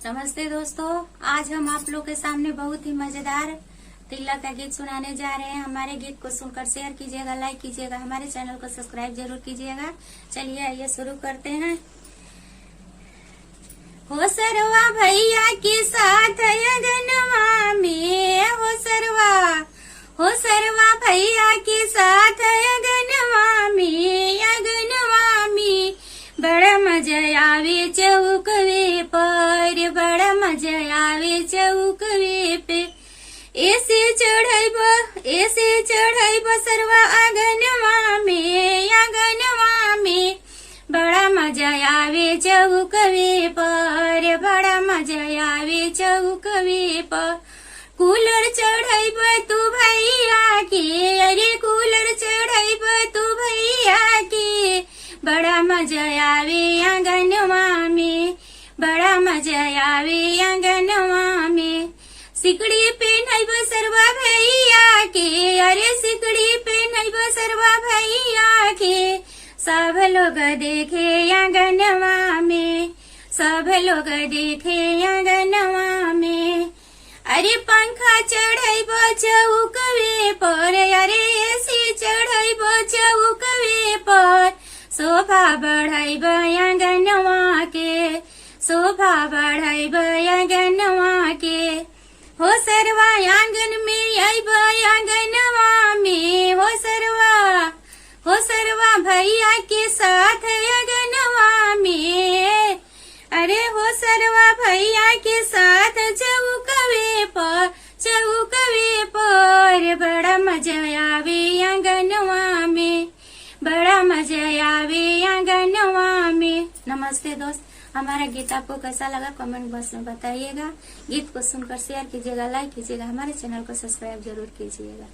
नमस्ते दोस्तों, आज हम आप लोग के सामने बहुत ही मजेदार तिल्ला का गीत सुनाने जा रहे हैं। हमारे गीत को सुनकर शेयर कीजिएगा, लाइक कीजिएगा, हमारे चैनल को सब्सक्राइब जरूर कीजिएगा। चलिए आइए शुरू करते हैं। हो सरवा भैया के साथ अगनवा में, हो सरवा भैया के साथ अगनवा में बड़ा मजा आवे चौकवे पर, बड़ा मजा आवे चौकवे पे। ऐसे चढ़ाई सरवा आंगनवा में बड़ा मजा आवे चौकवे पर, बड़ा मजा आवे चौकवे पर। कूलर चढ़ाई तू भैया के, अरे कूलर चढ़ाई तू भैया के बड़ा मजा आवे आंगनवा में, बड़ा मजा आवे आंगनवा में। सिकड़ी पे नहीं बसरवा भैया के, अरे सिकड़ी पे नहीं बसरवा भैया के सब लोग देखे आंगनवा में, सब लोग देखे आंगनवा में। अरे पंखा चढ़ाई चौकवे पर, अरे एसी चढ़ाई चौकवे पर। शोभा बढ़ाई आंगनवा के, शोभा बढ़ाई आंगनवा के। हो सरवा आंगन में आइब आंगनवा में, हो सरवा भैया के साथ आंगनवा में। अरे हो सरवा भैया के साथ चौकवे पर बड़ा मजा आवे आंगनवा में, बड़ा मजा आवे आंगनवा में। नमस्ते दोस्त, हमारा गीत आपको कैसा लगा कमेंट बॉक्स में बताइएगा। गीत को सुनकर शेयर कीजिएगा, लाइक कीजिएगा, हमारे चैनल को सब्सक्राइब जरूर कीजिएगा।